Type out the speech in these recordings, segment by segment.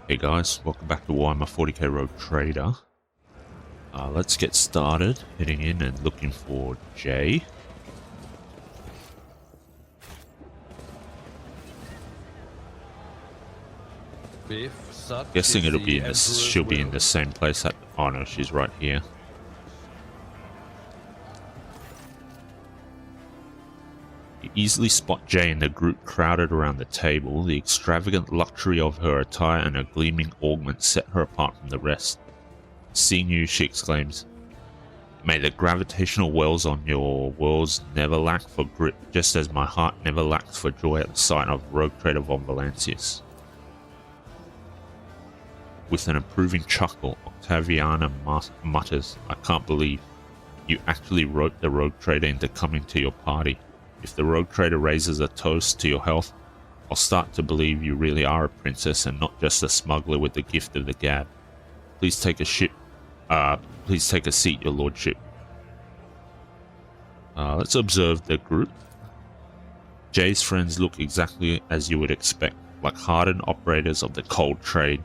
Hey guys, welcome back to Warhammer 40k Rogue Trader. Let's get started, heading in and looking for Jay. Guessing it'll be in this. She'll be in the same place. Oh no, she's right here. You easily spot Jay in the group crowded around the table. The extravagant luxury of her attire and her gleaming augment set her apart from the rest. Seeing you, she exclaims, "May the gravitational wells on your worlds never lack for grip, just as my heart never lacks for joy at the sight of Rogue Trader von Valancius." With an approving chuckle, Octaviana mutters, "I can't believe you actually roped the Rogue Trader into coming to your party. If the Rogue Trader raises a toast to your health, I'll start to believe you really are a princess and not just a smuggler with the gift of the gab. Please take a seat, your lordship." Let's observe the group. Jay's friends look exactly as you would expect, like hardened operators of the cold trade,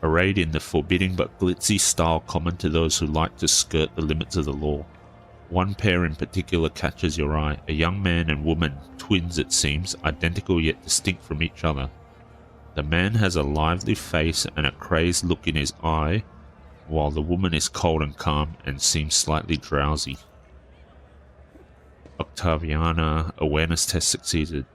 arrayed in the forbidding but glitzy style common to those who like to skirt the limits of the law. One pair in particular catches your eye, a young man and woman, twins it seems, identical yet distinct from each other. The man has a lively face and a crazed look in his eye, while the woman is cold and calm and seems slightly drowsy. Octaviana, awareness test succeeded.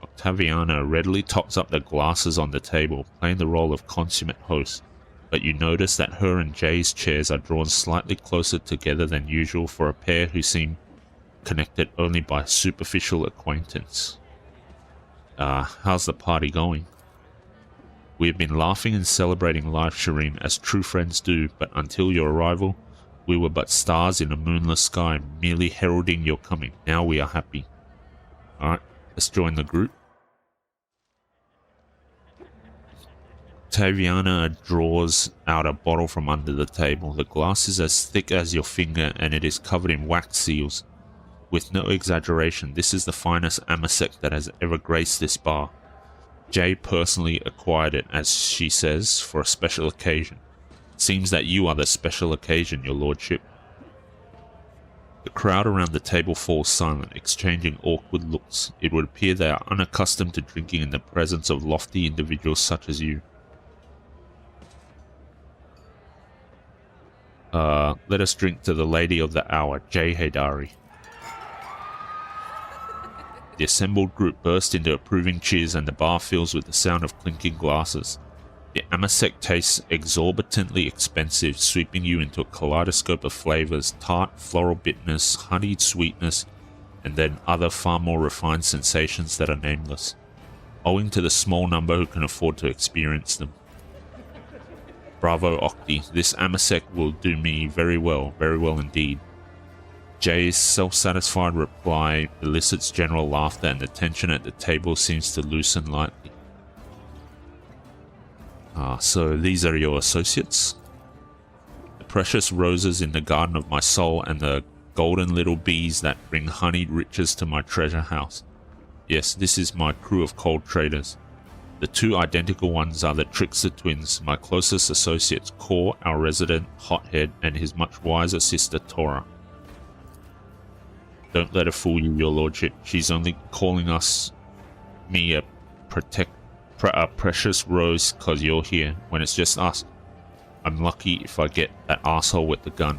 Octaviana readily tops up the glasses on the table, playing the role of consummate host, but you notice that her and Jay's chairs are drawn slightly closer together than usual for a pair who seem connected only by superficial acquaintance. How's the party going? We have been laughing and celebrating life, Shireen, as true friends do, but until your arrival, we were but stars in a moonless sky, merely heralding your coming. Now we are happy. Alright, let's join the group. Octaviana draws out a bottle from under the table. The glass is as thick as your finger and it is covered in wax seals. With no exaggeration, this is the finest amasec that has ever graced this bar. Jay personally acquired it, as she says, for a special occasion. It seems that you are the special occasion, your lordship. The crowd around the table falls silent, exchanging awkward looks. It would appear they are unaccustomed to drinking in the presence of lofty individuals such as you. Let us drink to the lady of the hour, Jay Haydari. The assembled group burst into approving cheers and the bar fills with the sound of clinking glasses. The amasec tastes exorbitantly expensive, sweeping you into a kaleidoscope of flavors, tart, floral bitterness, honeyed sweetness, and then other far more refined sensations that are nameless, owing to the small number who can afford to experience them. Bravo, Octi. This amasec will do me very well indeed. Jay's self-satisfied reply elicits general laughter and the tension at the table seems to loosen lightly. So these are your associates? The precious roses in the garden of my soul and the golden little bees that bring honeyed riches to my treasure house. Yes, this is my crew of cold traders. The two identical ones are the Trickster twins, my closest associates, Kor, our resident hothead, and his much wiser sister, Tora. Don't let her fool you, your lordship. She's only calling me a precious rose cause you're here, when it's just us. I'm lucky if I get that arsehole with the gun.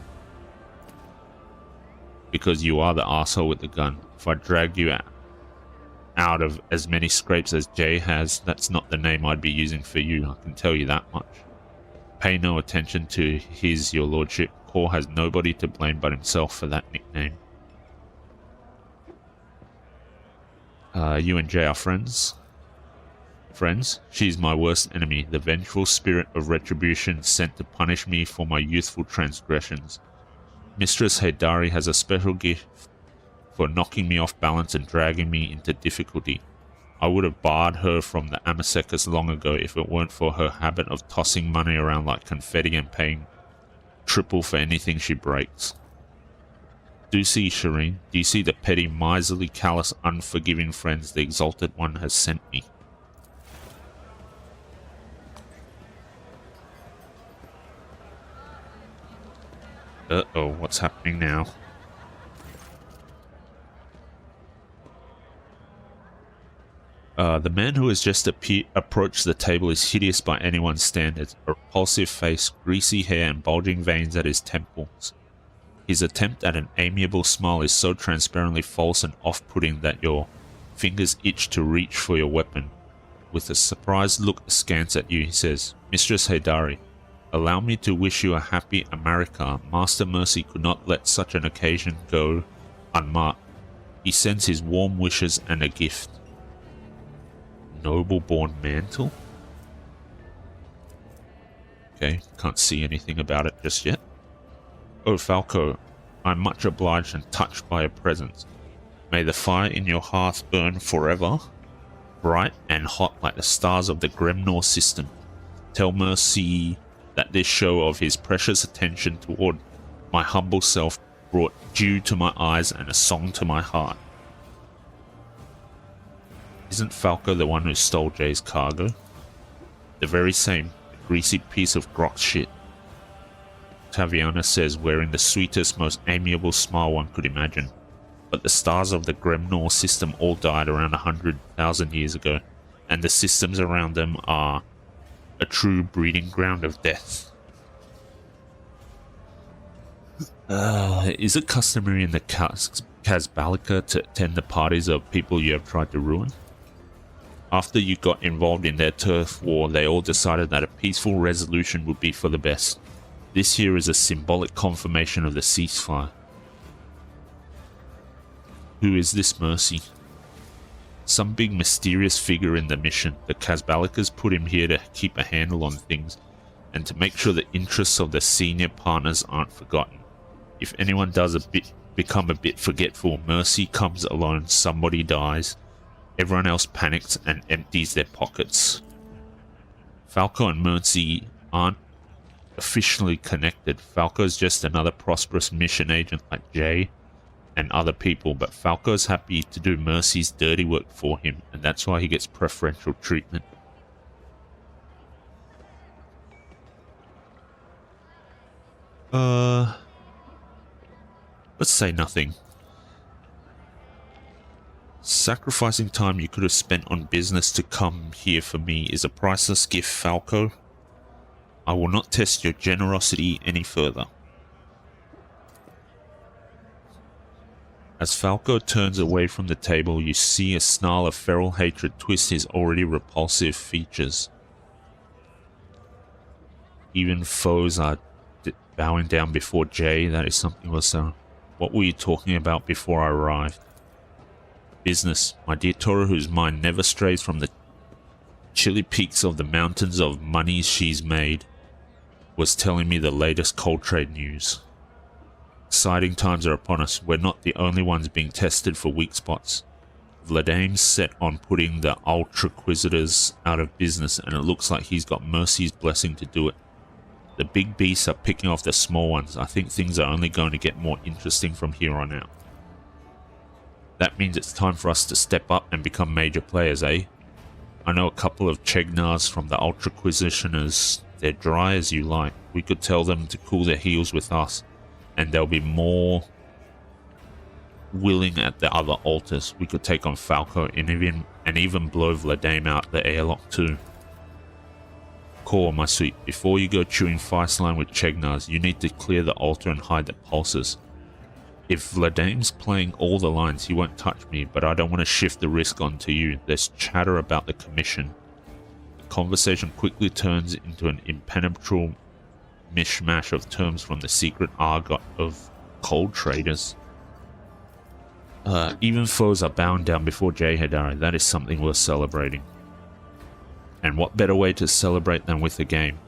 Because you are the arsehole with the gun. If I dragged you out of as many scrapes as Jay has, that's not the name I'd be using for you, I can tell you that much. Pay no attention to his, your lordship. Kor has nobody to blame but himself for that nickname. You and Jay are friends? Friends? She's my worst enemy, the vengeful spirit of retribution sent to punish me for my youthful transgressions. Mistress Haydari has a special gift for knocking me off balance and dragging me into difficulty. I would have barred her from the amasecus long ago if it weren't for her habit of tossing money around like confetti and paying triple for anything she breaks. Do you see, Shireen? Do you see the petty, miserly, callous, unforgiving friends the Exalted One has sent me? Uh-oh, what's happening now? The man who has just approached the table is hideous by anyone's standards. A repulsive face, greasy hair, and bulging veins at his temples. His attempt at an amiable smile is so transparently false and off-putting that your fingers itch to reach for your weapon. With a surprised look askance at you, he says, "Mistress Haydari, allow me to wish you a happy America. Master Mercy could not let such an occasion go unmarked. He sends his warm wishes and a gift." Noble-born mantle? Okay, can't see anything about it just yet. "Oh, Falco, I'm much obliged and touched by your presence. May the fire in your hearth burn forever, bright and hot like the stars of the Gremnor system. Tell Mercy that this show of his precious attention toward my humble self brought dew to my eyes and a song to my heart." Isn't Falco the one who stole Jay's cargo? The very same, greasy piece of grok shit. Taviana says, wearing the sweetest, most amiable smile one could imagine. But the stars of the Gremnor system all died around 100,000 years ago, and the systems around them are a true breeding ground of death. Is it customary in the Kazbalika to attend the parties of people you have tried to ruin? After you got involved in their turf war, they all decided that a peaceful resolution would be for the best. This here is a symbolic confirmation of the ceasefire. Who is this Mercy? Some big mysterious figure in the mission. The Kazbalikas put him here to keep a handle on things and to make sure the interests of the senior partners aren't forgotten. If anyone does become a bit forgetful, Mercy comes alone, somebody dies. Everyone else panics and empties their pockets. Falco and Mercy aren't officially connected. Falco's just another prosperous mission agent like Jay and other people, but Falco's happy to do Mercy's dirty work for him, and that's why he gets preferential treatment. Let's say nothing. Sacrificing time you could have spent on business to come here for me is a priceless gift, Falco. I will not test your generosity any further. As Falco turns away from the table, you see a snarl of feral hatred twist his already repulsive features. Even foes are bowing down before Jay. That is something else. What were you talking about before I arrived? Business. My dear Tora, whose mind never strays from the chilly peaks of the mountains of money she's made, was telling me the latest coal trade news. Exciting times are upon us. We're not the only ones being tested for weak spots. Vladame's set on putting the Ultraquisitors out of business, and it looks like he's got Mercy's blessing to do it. The big beasts are picking off the small ones. I think things are only going to get more interesting from here on out. That means it's time for us to step up and become major players, eh? I know a couple of Chegnars from the Ultraquisitioners. They're dry as you like. We could tell them to cool their heels with us, and they'll be more willing at the other altars. We could take on Falco and even blow Vladame out the airlock too. Core, my sweet, before you go chewing Feistline with Chegnars, you need to clear the altar and hide the pulses. If Vladame's playing all the lines, he won't touch me, but I don't want to shift the risk onto you. There's chatter about the commission. The conversation quickly turns into an impenetrable mishmash of terms from the secret argot of coal traders. Even foes are bound down before Jay Haydari. That is something worth celebrating. And what better way to celebrate than with a game?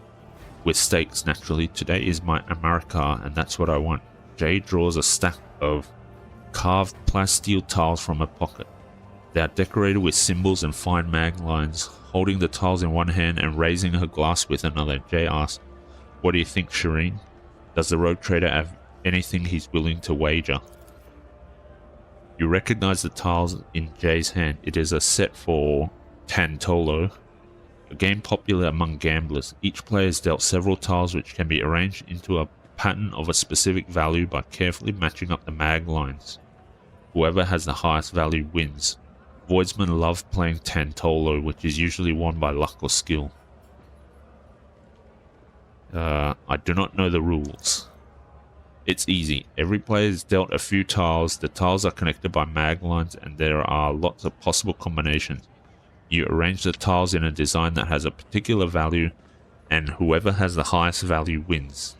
With stakes, naturally. Today is my America, and that's what I want. Jay draws a stack of carved plasteel tiles from her pocket. They are decorated with symbols and fine mag lines. Holding the tiles in one hand and raising her glass with another, Jay asks, "What do you think, Shireen? Does the rogue trader have anything he's willing to wager?" You recognize the tiles in Jay's hand. It is a set for Tantolo, a game popular among gamblers. Each player is dealt several tiles which can be arranged into a pattern of a specific value by carefully matching up the mag lines. Whoever has the highest value wins. Voidsmen love playing Tantolo, which is usually won by luck or skill. I do not know the rules. It's easy. Every player is dealt a few tiles. The tiles are connected by mag lines and there are lots of possible combinations. You arrange the tiles in a design that has a particular value and whoever has the highest value wins.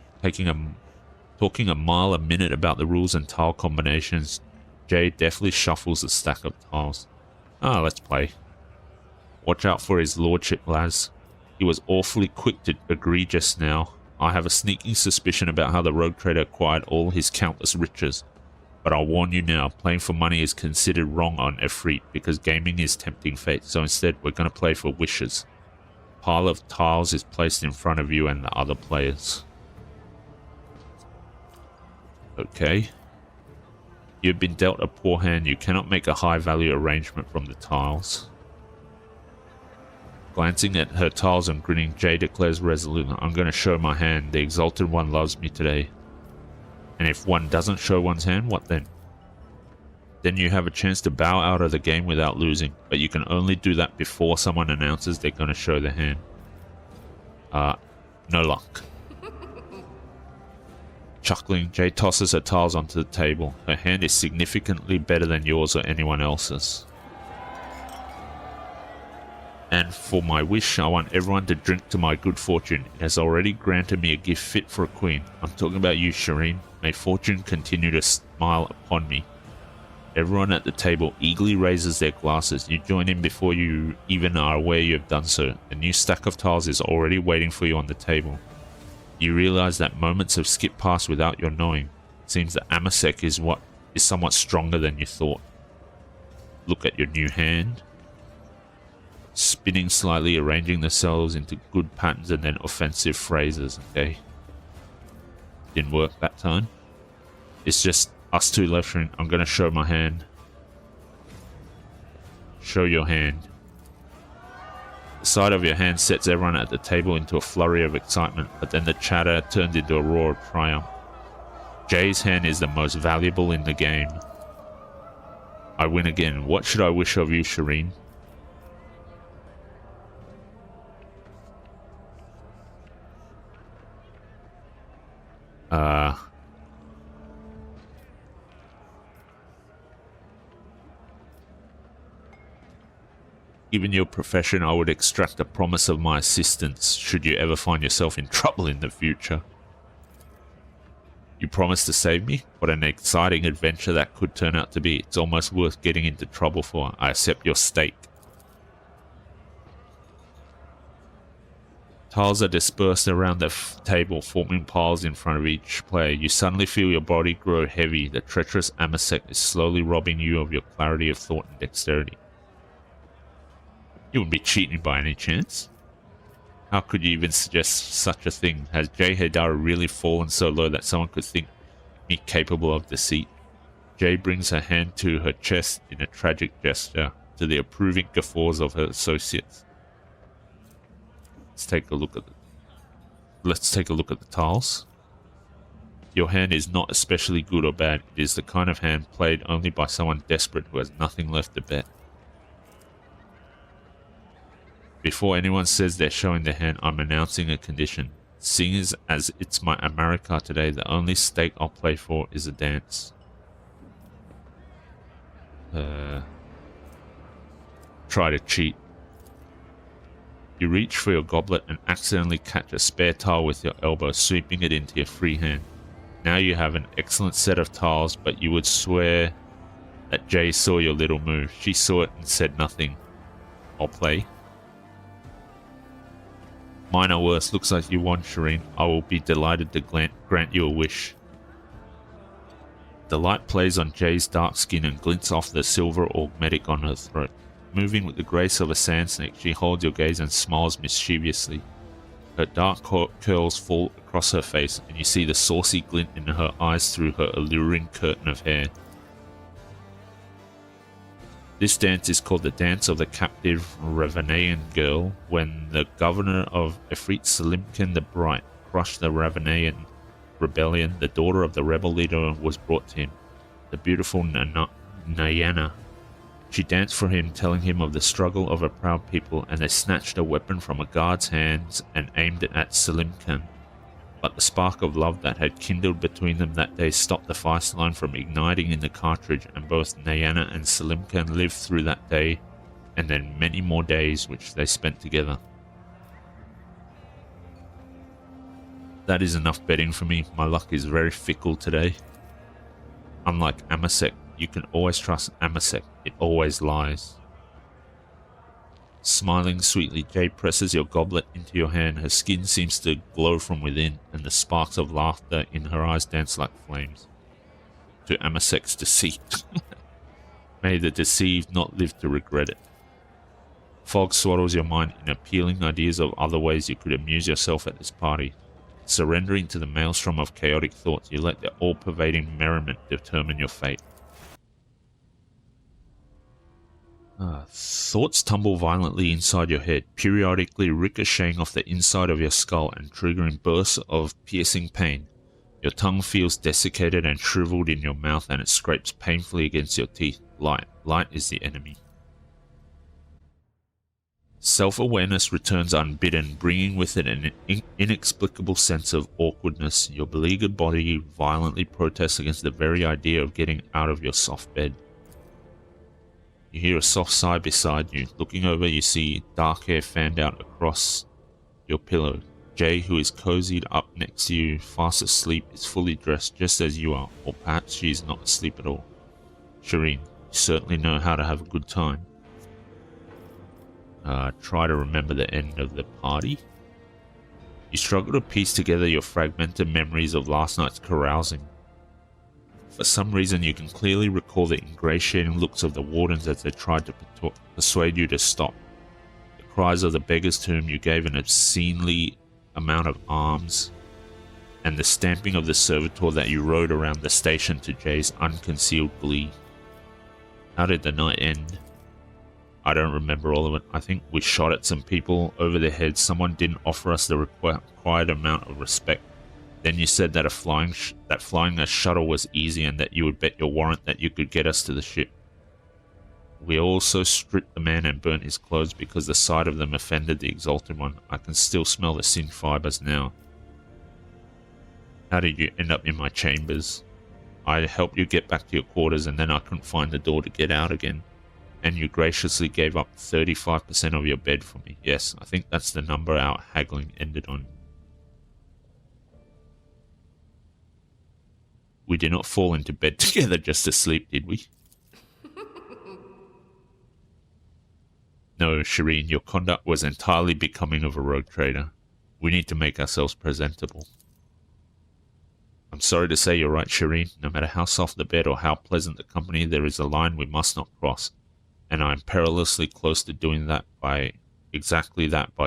Talking a mile a minute about the rules and tile combinations, Jay deftly shuffles a stack of tiles. Let's play. Watch out for his lordship, Laz. He was awfully quick to agree just now. I have a sneaking suspicion about how the rogue trader acquired all his countless riches. But I'll warn you now, playing for money is considered wrong on Efreet because gaming is tempting fate, so instead we're going to play for wishes. A pile of tiles is placed in front of you and the other players. Okay. You've been dealt a poor hand. You cannot make a high value arrangement from the tiles. Glancing at her tiles and grinning, Jay declares resolutely, I'm going to show my hand. The exalted one loves me today. And if one doesn't show one's hand, what then? Then you have a chance to bow out of the game without losing, but you can only do that before someone announces they're going to show their hand. No luck. Chuckling, Jay tosses her tiles onto the table. Her hand is significantly better than yours or anyone else's. And for my wish, I want everyone to drink to my good fortune. It has already granted me a gift fit for a queen. I'm talking about you, Shireen. May fortune continue to smile upon me. Everyone at the table eagerly raises their glasses. You join in before you even are aware you have done so. A new stack of tiles is already waiting for you on the table. You realize that moments have skipped past without your knowing. It seems that Amasek is somewhat stronger than you thought. Look at your new hand. Spinning slightly, arranging the cells into good patterns and then offensive phrases. Okay. Didn't work that time. It's just us two left. I'm going to show my hand. Show your hand. The sight of your hand sets everyone at the table into a flurry of excitement, but then the chatter turns into a roar of triumph. Jay's hand is the most valuable in the game. I win again. What should I wish of you, Shireen? Given your profession, I would extract a promise of my assistance should you ever find yourself in trouble in the future. You promise to save me? What an exciting adventure that could turn out to be. It's almost worth getting into trouble for. I accept your stake. Tiles are dispersed around the table, forming piles in front of each player. You suddenly feel your body grow heavy. The treacherous Amasek is slowly robbing you of your clarity of thought and dexterity. You wouldn't be cheating by any chance. How could you even suggest such a thing? Has Jay Haidara really fallen so low that someone could think me capable of deceit? Jay brings her hand to her chest in a tragic gesture, to the approving guffaws of her associates. Let's take a look at the tiles. Your hand is not especially good or bad. It is the kind of hand played only by someone desperate who has nothing left to bet. Before anyone says they're showing their hand, I'm announcing a condition. Seeing as it's my America today, the only stake I'll play for is a dance. Try to cheat. You reach for your goblet and accidentally catch a spare tile with your elbow, sweeping it into your free hand. Now you have an excellent set of tiles, but you would swear that Jay saw your little move. She saw it and said nothing. I'll play. Mine are worse. Looks like you won, Shireen. I will be delighted to grant you a wish. The light plays on Jay's dark skin and glints off the silver augmetic on her throat. Moving with the grace of a sand snake, she holds your gaze and smiles mischievously. Her dark curls fall across her face, and you see the saucy glint in her eyes through her alluring curtain of hair. This dance is called the Dance of the Captive Ravanayan Girl. When the governor of Efreet, Selimkin the Bright, crushed the Ravanayan rebellion, the daughter of the rebel leader was brought to him, the beautiful Nayana. She danced for him, telling him of the struggle of a proud people, and they snatched a weapon from a guard's hands and aimed it at Selim Khan. But the spark of love that had kindled between them that day stopped the fire line from igniting in the cartridge, and both Nayana and Selim Khan lived through that day, and then many more days which they spent together. That is enough betting for me. My luck is very fickle today. Unlike Amasek, you can always trust Amasek. It always lies. Smiling sweetly, Jade presses your goblet into your hand. Her skin seems to glow from within, and the sparks of laughter in her eyes dance like flames. To Amasek's deceit. May the deceived not live to regret it. Fog swaddles your mind in appealing ideas of other ways you could amuse yourself at this party. Surrendering to the maelstrom of chaotic thoughts, you let the all-pervading merriment determine your fate. Thoughts tumble violently inside your head, periodically ricocheting off the inside of your skull and triggering bursts of piercing pain. Your tongue feels desiccated and shriveled in your mouth, and it scrapes painfully against your teeth. Light is the enemy. Self-awareness returns unbidden, bringing with it an inexplicable sense of awkwardness. Your beleaguered body violently protests against the very idea of getting out of your soft bed. You hear a soft sigh beside you. Looking over, you see dark hair fanned out across your pillow. Jay, who is cozied up next to you, fast asleep, is fully dressed just as you are, or perhaps she is not asleep at all. Shireen, you certainly know how to have a good time. Try to remember the end of the party. You struggle to piece together your fragmented memories of last night's carousing. For some reason, you can clearly recall the ingratiating looks of the wardens as they tried to persuade you to stop. The cries of the beggars to whom you gave an obscenely amount of alms, and the stamping of the servitor that you rode around the station to Jay's unconcealed glee. How did the night end? I don't remember all of it. I think we shot at some people over their heads. Someone didn't offer us the required amount of respect. Then you said that flying a shuttle was easy, and that you would bet your warrant that you could get us to the ship. We also stripped the man and burnt his clothes because the sight of them offended the Exalted One. I can still smell the sin fibers now. How did you end up in my chambers? I helped you get back to your quarters, and then I couldn't find the door to get out again. And you graciously gave up 35% of your bed for me. Yes, I think that's the number our haggling ended on. We did not fall into bed together just to sleep, did we? No, Shireen, your conduct was entirely becoming of a rogue trader. We need to make ourselves presentable. I'm sorry to say you're right, Shireen. No matter how soft the bed or how pleasant the company, there is a line we must not cross. And I'm perilously close to doing that by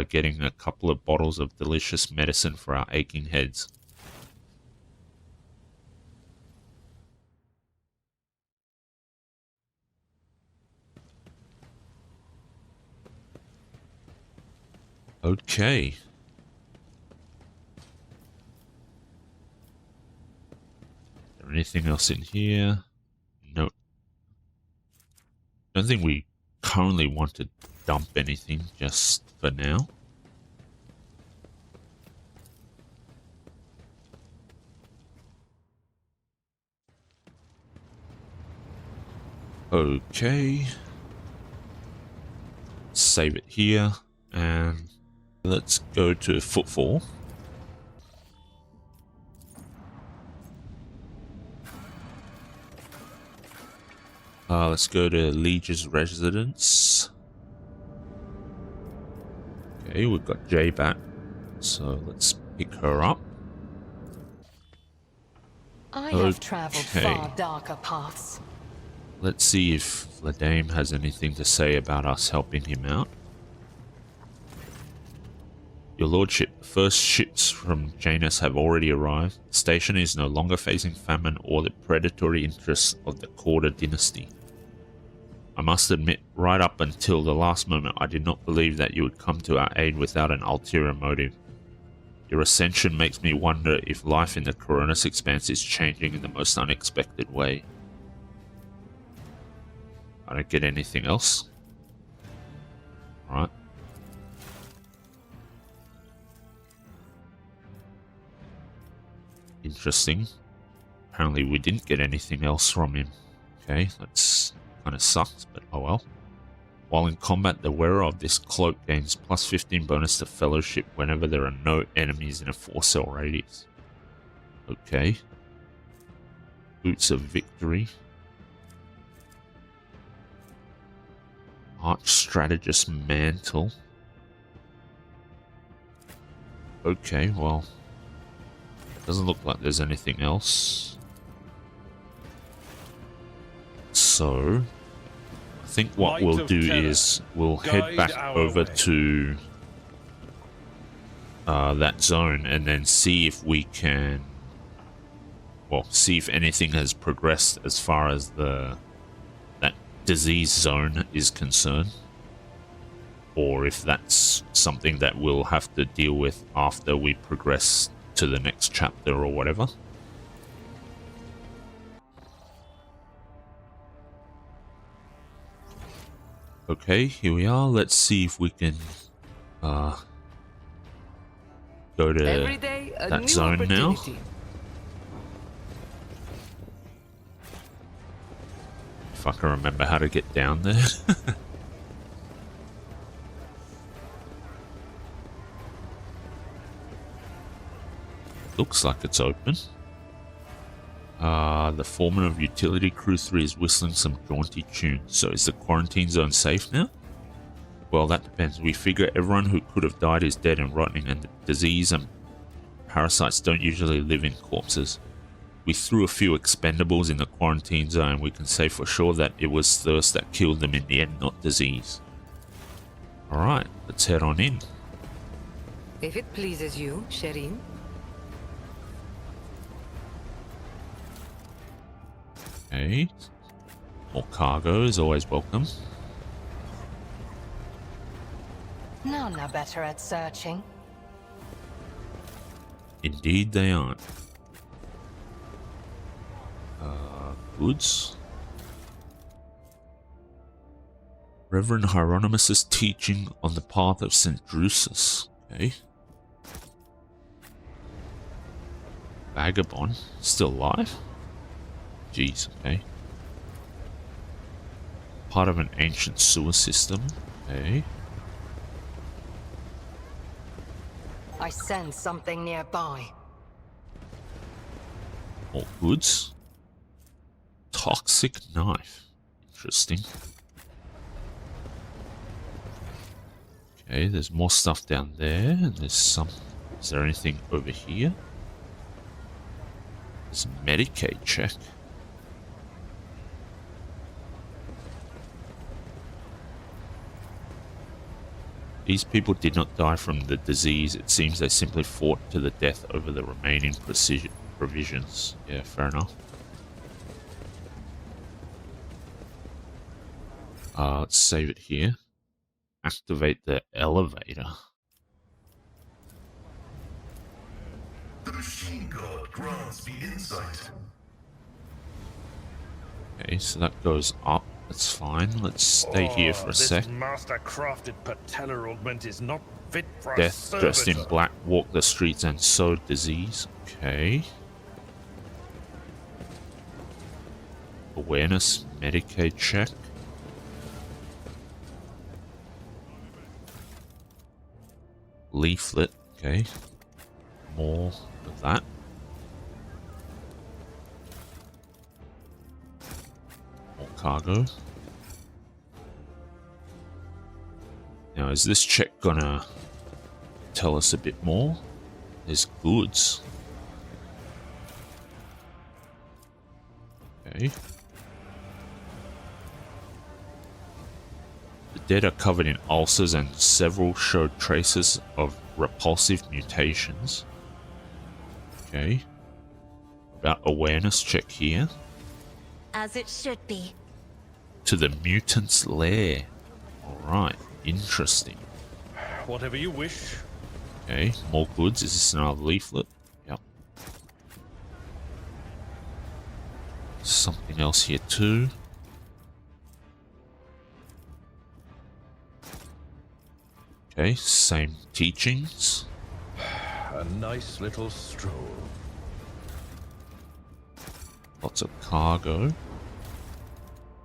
getting a couple of bottles of delicious medicine for our aching heads. Okay. Is there anything else in here? No. Don't think we currently want to dump anything just for now. Okay. Save it here, and let's go to Footfall. Let's go to Liege's residence. Okay, we've got Jay back, so let's pick her up. I have traveled far darker paths. Let's see if Ladame has anything to say about us helping him out. Your lordship, the first ships from Janus have already arrived. The station is no longer facing famine or the predatory interests of the Corda dynasty. I must admit, right up until the last moment, I did not believe that you would come to our aid without an ulterior motive. Your ascension makes me wonder if life in the Coronis Expanse is changing in the most unexpected way. I don't get anything else. Alright. Interesting. Apparently we didn't get anything else from him. Okay, that's kind of sucks, but oh well. While in combat, the wearer of this cloak gains plus 15 bonus to fellowship whenever there are no enemies in a 4-cell radius. Okay. Boots of Victory. Arch Strategist Mantle. Okay, well, doesn't look like there's anything else. So, I think what we'll do is we'll head back over to that zone and then see if we can, well, see if anything has progressed as far as that disease zone is concerned, or if that's something that we'll have to deal with after we progress to the next chapter or whatever. Okay, here we are. Let's see if we can go to that zone now. If I can remember how to get down there. Looks like it's open. The foreman of Utility Crew 3 is whistling some jaunty tune. So is the quarantine zone safe now? Well, that depends. We figure everyone who could have died is dead and rotting, and the disease and parasites don't usually live in corpses. We threw a few expendables in the quarantine zone. We can say for sure that it was thirst that killed them in the end, not disease. Alright, let's head on in. If it pleases you, Shireen. Okay. More cargo is always welcome. None are better at searching. Indeed they aren't. Goods. Reverend Hieronymus' teaching on the path of St. Drusus. Okay. Vagabond. Still alive? Jeez, okay. Part of an ancient sewer system. Okay. I sense something nearby. More goods. Toxic knife. Interesting. Okay, there's more stuff down there. And there's some... Is there anything over here? There's a Medicaid check. These people did not die from the disease. It seems they simply fought to the death over the remaining provisions. Yeah, fair enough. Let's save it here. Activate the elevator. The machine god grants the insight. Okay, so that goes up. That's fine. Let's stay here for a sec. Master-crafted patellar augment is not fit for Death a dressed in servitor. black walked the streets and sowed disease. Okay. Awareness, Medicaid check. Leaflet, okay. More of that. More cargo. Now, is this check gonna tell us a bit more? There's goods. Okay. The dead are covered in ulcers and several showed traces of repulsive mutations. Okay. About awareness check here. As it should be. To the mutant's lair. Alright, interesting. Whatever you wish. Okay, more goods. Is this another leaflet? Yep. Something else here too. Okay, same teachings. A nice little stroll. Lots of cargo.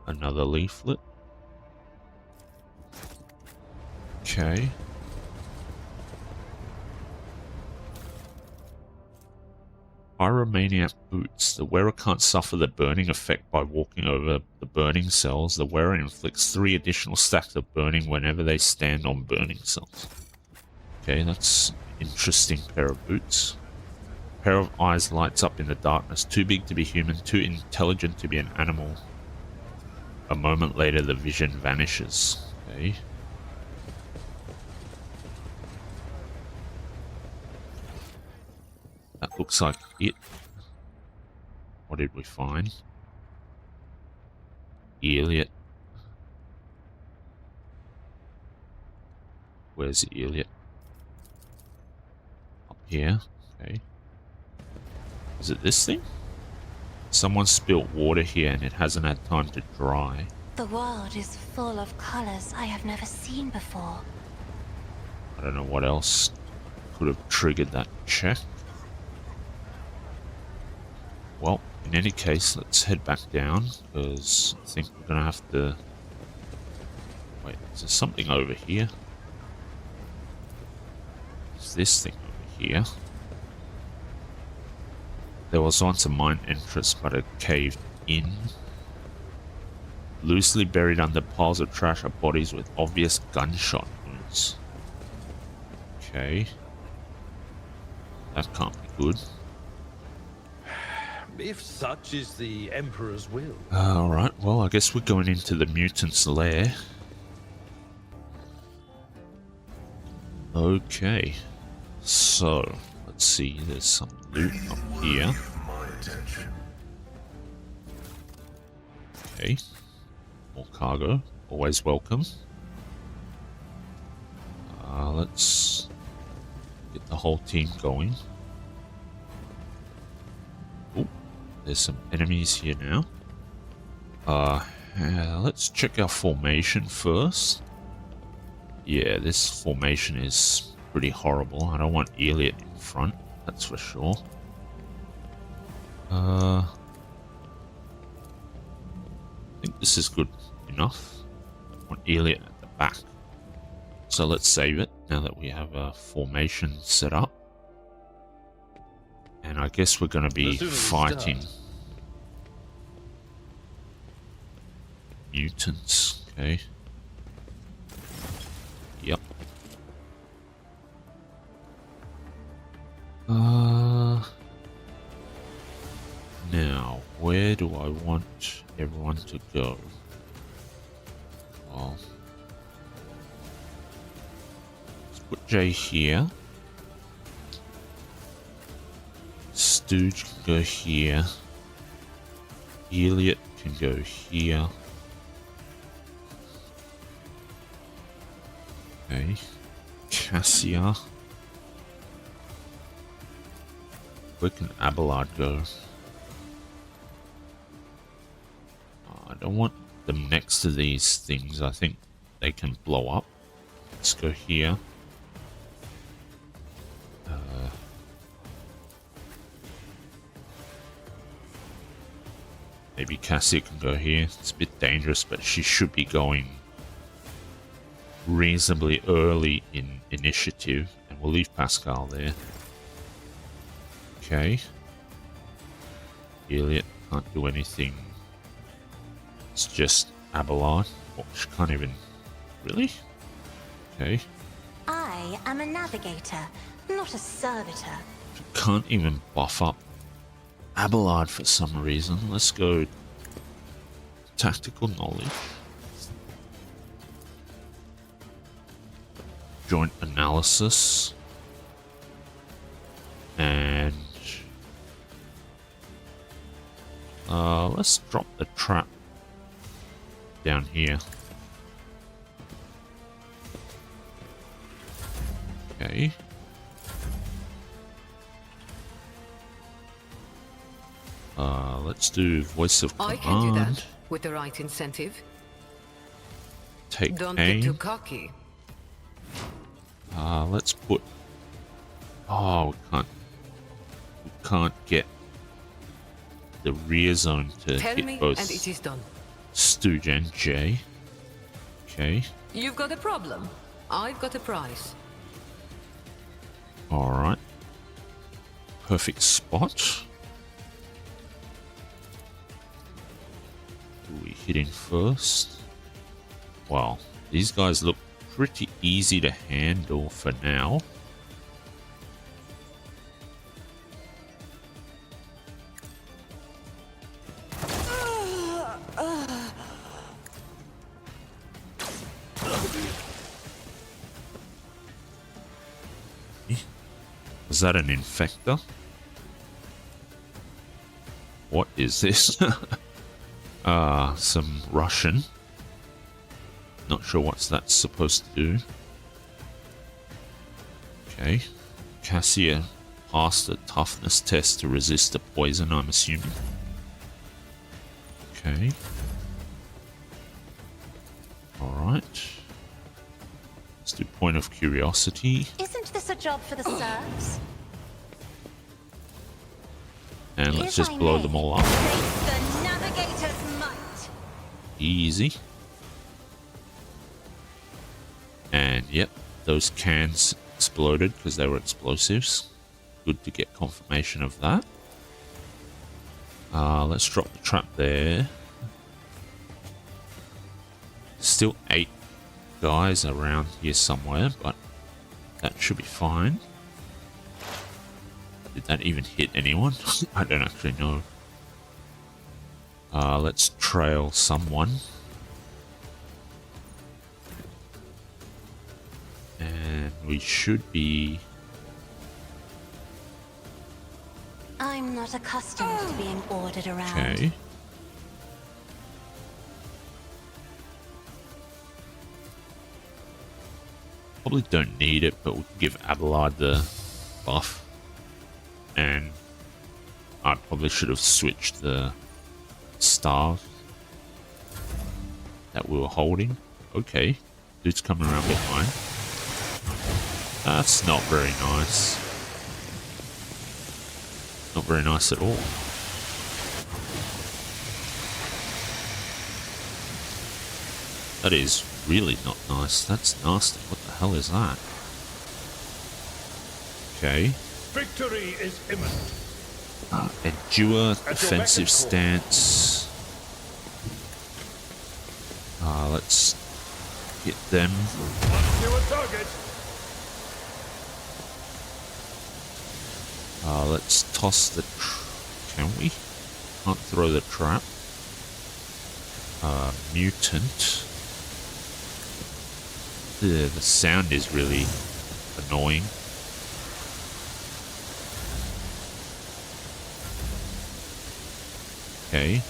Another leaflet. Okay. Pyromaniac boots. The wearer can't suffer the burning effect by walking over the burning cells. The wearer inflicts 3 additional stacks of burning whenever they stand on burning cells. Okay, that's an interesting pair of boots. A pair of eyes lights up in the darkness. Too big to be human, too intelligent to be an animal. A moment later, the vision vanishes. Okay. That looks like it. What did we find? Elliot. Where's Elliot? Up here. Okay. Is it this thing? Someone spilt water here and it hasn't had time to dry. The world is full of colors I have never seen before. I don't know what else could have triggered that check. Well, in any case, let's head back down, because I think we're going to have to... Wait, is there something over here? Is this thing over here? There was once a mine entrance, but it caved in. Loosely buried under piles of trash are bodies with obvious gunshot wounds. Okay. That can't be good. If such is the Emperor's will. Alright, well, I guess we're going into the mutant's lair. Okay. So, let's see, there's some loot up here. My attention. Okay. More cargo. Always welcome. Let's get the whole team going. Oh, there's some enemies here now. Let's check our formation first. Yeah, this formation is pretty horrible. I don't want Elliot in front, that's for sure. I think this is good enough. I want Elliot at the back. So let's save it now that we have a formation set up. And I guess we're going to be fighting mutants. Okay. Yep. Now, where do I want everyone to go? Well, let's put Jay here. Stooge can go here. Elliot can go here. Okay. Cassia. Where can Abelard go? I don't want them next to these things. I think they can blow up. Let's go here. Maybe Cassia can go here. It's a bit dangerous, but she should be going reasonably early in initiative. And we'll leave Pascal there. Okay. Elliot can't do anything. It's just Abelard. Oh, she can't even... Really? Okay. I am a navigator, not a servitor. She can't even buff up Abelard for some reason. Let's go tactical knowledge. Joint analysis. And let's drop the trap down here. Okay. Let's do voice of I command. can do that with the right incentive. Take Don't get aim. too cocky. Let's put. Oh, we can't get the rear zone to Tell hit me, both and it is done. Stooge and Jay. Okay. You've got a problem. I've got a prize. All right. Perfect spot. Who we hitting first? Wow, these guys look pretty easy to handle for now. Was that an infector? What is this? Some Russian. Not sure what's that supposed to do. Okay. Cassia passed the toughness test to resist the poison, I'm assuming. Okay. Alright. Let's do point of curiosity. Isn't this a job for the serfs? And let's If just I blow may, them all up. face the navigator's might. Easy. And yep, those cans exploded because they were explosives. Good to get confirmation of that. Let's drop the trap there. Still 8 guys around here somewhere, but that should be fine. Did that even hit anyone? I don't actually know. Let's trail someone. And we should be... I'm not accustomed to being ordered around. Okay. Probably don't need it, but we can give Abelard the buff. And I probably should have switched the staff that we were holding. Okay. Dude's coming around behind. That's not very nice. Not very nice at all. That is really not nice. That's nasty. What the hell is that? Okay. Victory is imminent. Endure At your defensive beck and call. stance. Let's hit them. Mark you a target. Let's toss the... Can we? Can't throw the trap. Mutant. The sound is really annoying. Okay.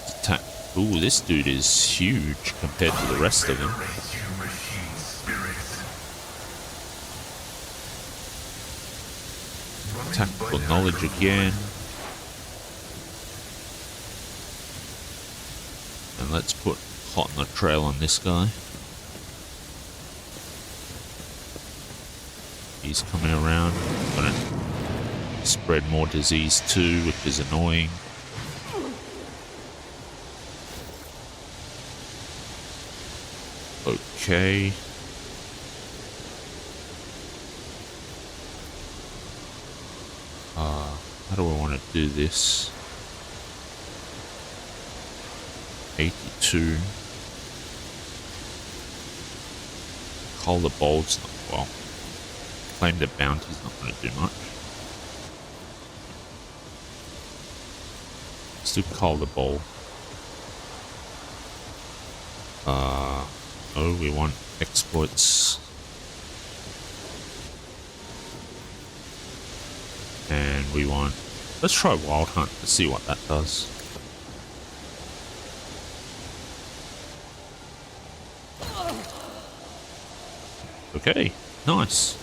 Attack. Ooh, this dude is huge compared to the rest of them. Raise you, machine spirits. Tactical knowledge again. And let's put hot on the trail on this guy. He's coming around. Gonna spread more disease too, which is annoying. Okay. How do I want to do this? 82. Call the Bold's not well. Claim the bounty's not going to do much. Let's do Call the Bold. Oh, we want exploits. And we want... Let's try Wild Hunt to see what that does. Okay, nice.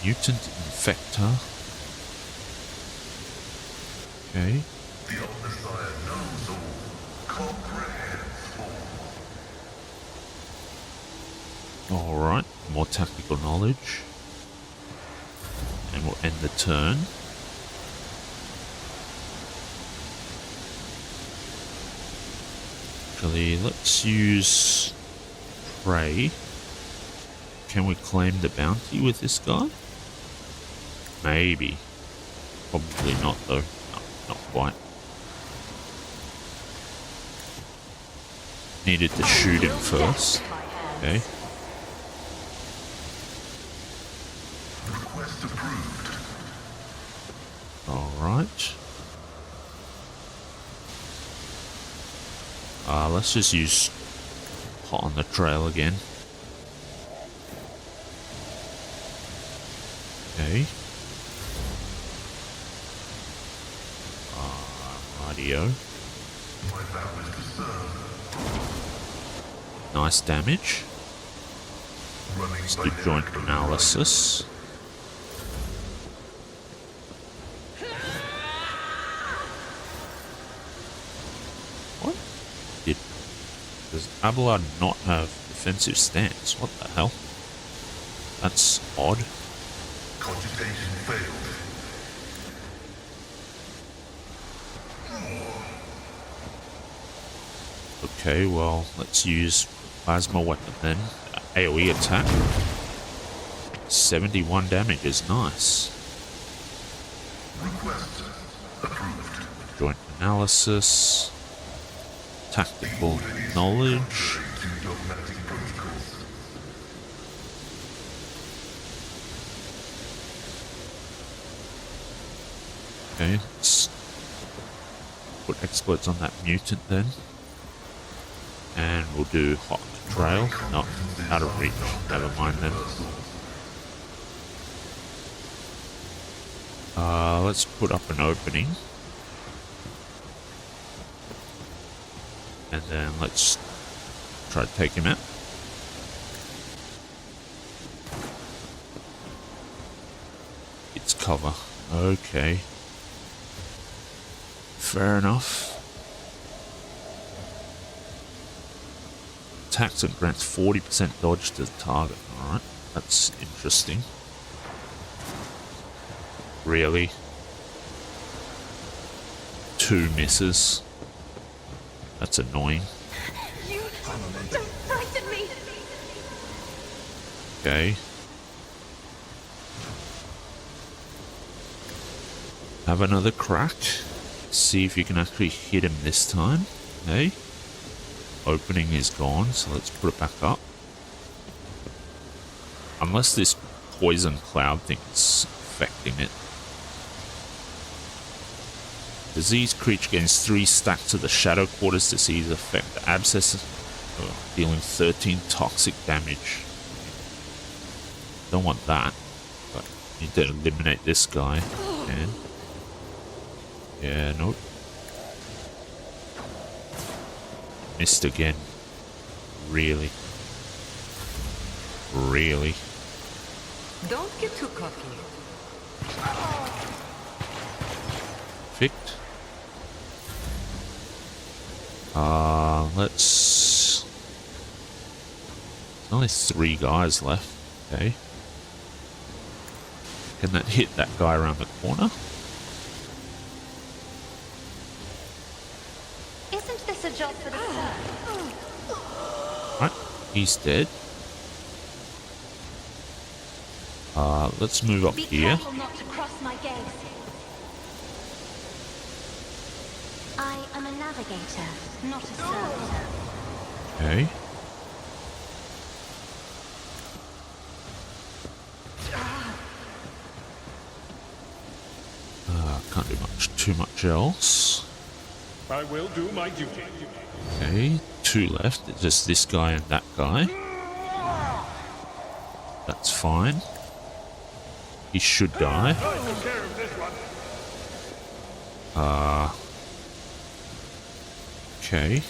Mutant Infector. Okay. The Omnissiah knows all, comprehends all. Alright, more tactical knowledge. And we'll end the turn. Actually, let's use Prey. Can we claim the bounty with this guy? Maybe. Probably not though. No, not quite. Needed to shoot him first. Okay. Request approved. Alright. Let's just use Hot on the Trail again. Okay. Radio. My vow is to serve. Nice damage. Running Let's by do their joint code analysis. What? Does Abelard not have defensive stance? What the hell? That's odd. Cogitation failed. Okay, well, let's use plasma weapon then. AoE attack. 71 damage is nice. Request approved. Joint analysis. Tactical knowledge. To dogmatic protocols. Okay, let's put exploits on that mutant then. And we'll do hot trail. No, out of reach. Never mind then. Let's put up an opening. And then let's try to take him out. It's cover. Okay. Fair enough. Attacks and grants 40% dodge to the target. Alright, that's interesting. Really? 2 misses. That's annoying. You don't frighten me. Okay. Have another crack. See if you can actually hit him this time. Okay. Opening is gone, so let's put it back up. Unless this poison cloud thing is affecting it. Disease creature gains 3 stacks of the shadow quarters disease effect. The abscess dealing 13 toxic damage. Don't want that. But need to eliminate this guy. And yeah, nope. Missed again. Really? Really? Don't get too cocky. Perfect. Let's... There's only 3 guys left. Okay. Can that hit that guy around the corner? Isn't this a job for the sun? Right, he's dead. Let's move up Be here. careful not to cross my gaze. I am a navigator, not a servitor. Okay. Can't do too much else. I will do my duty. Okay, 2 left. It's just this guy and that guy. That's fine. He should die. I took care of this one. Okay.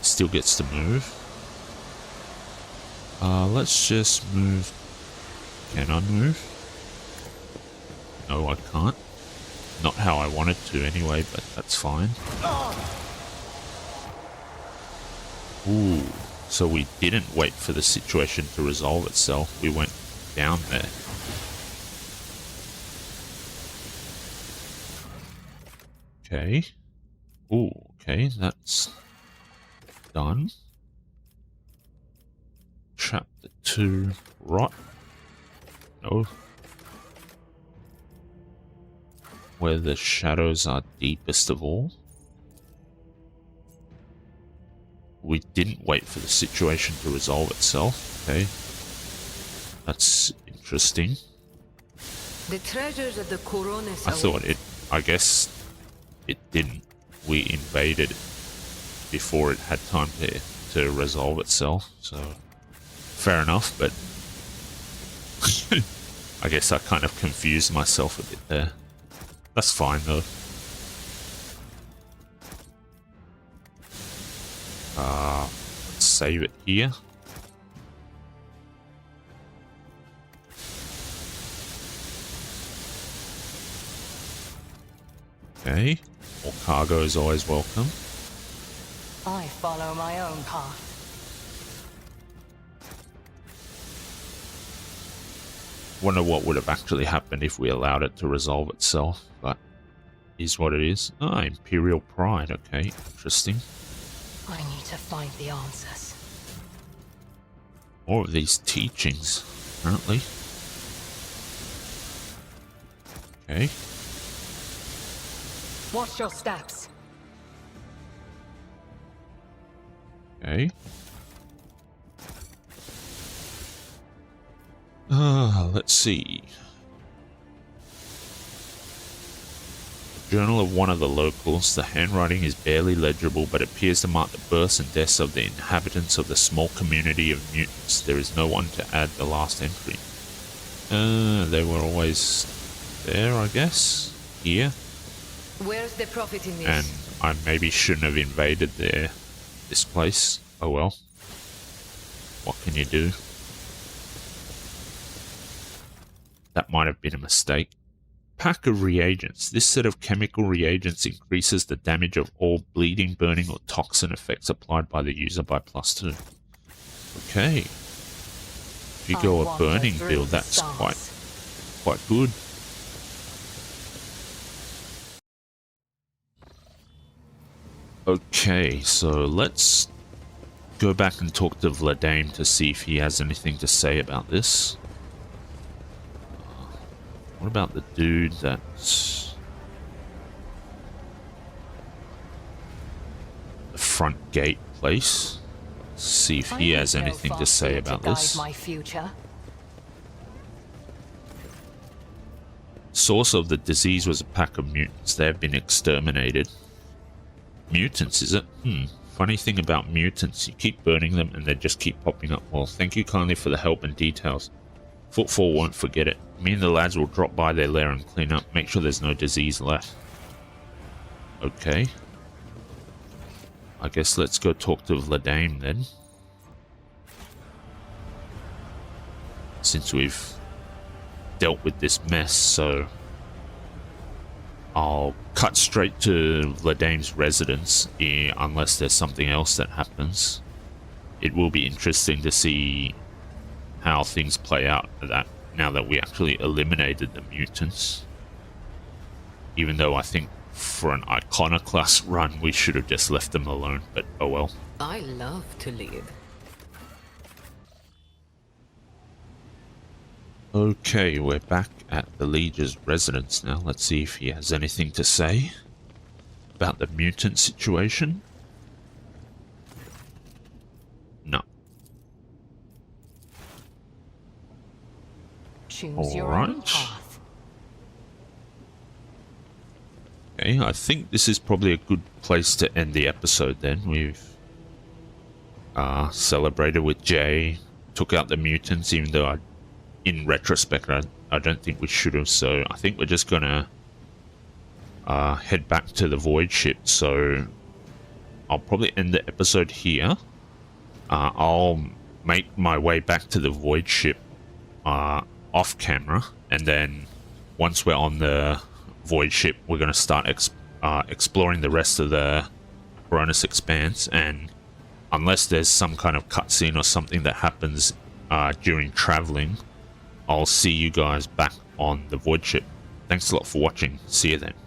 Still gets to move. Let's just move Can I move? No, I can't. Not how I wanted to anyway, but that's fine. Ooh, so we didn't wait for the situation to resolve itself. We went down there. Okay. Ooh, okay, that's done. Chapter 2, rot. No. Where the shadows are deepest of all. We didn't wait for the situation to resolve itself. Okay. That's interesting. The treasures of the Coronis. I guess it didn't. We invaded before it had time to resolve itself, so fair enough, but I guess I kind of confused myself a bit there. That's fine though. Let's save it here. Okay, more cargo is always welcome. I follow my own path. Wonder what would have actually happened if we allowed it to resolve itself, but is what it is. Ah, Imperial Pride, okay, interesting. I need to find the answers. More of these teachings, apparently. Okay. Watch your steps. Okay. Let's see. Journal of one of the locals. The handwriting is barely legible, but appears to mark the births and deaths of the inhabitants of the small community of mutants. There is no one to add the last entry. They were always there, I guess. Here. Where's the profit in this? And I maybe shouldn't have invaded this place. Oh well. What can you do? That might have been a mistake. Pack of reagents. This set of chemical reagents increases the damage of all bleeding, burning, or toxin effects applied by the user by +2. Okay. If you go a burning build, that's quite good. Okay, so let's go back and talk to Vladame to see if he has anything to say about this. What about the dude that's the front gate place? Let's see if he has anything to say about this. My future. Source of the disease was a pack of mutants. They have been exterminated. Mutants, is it? Funny thing about mutants, you keep burning them and they just keep popping up. Well, thank you kindly for the help and details. Footfall won't forget it. Me and the lads will drop by their lair and clean up, make sure there's no disease left. Okay. I guess let's go talk to Vladame then. Since we've dealt with this mess, so I'll cut straight to Vladame's residence, unless there's something else that happens. It will be interesting to see how things play out now that we actually eliminated the mutants. Even though I think for an Iconoclast run we should have just left them alone, but oh well. I love to live. Okay, we're back at the Liege's residence now. Let's see if he has anything to say about the mutant situation. No. Choose your own path. Okay, I think this is probably a good place to end the episode then. We've celebrated with Jay, took out the mutants, even though in retrospect, I don't think we should have, so I think we're just gonna head back to the void ship, so I'll probably end the episode here. I'll make my way back to the void ship on off camera, and then once we're on the void ship, we're going to start exploring the rest of the Coronis Expanse. And unless there's some kind of cutscene or something that happens during traveling, I'll see you guys back on the void ship. Thanks a lot for watching. See you then.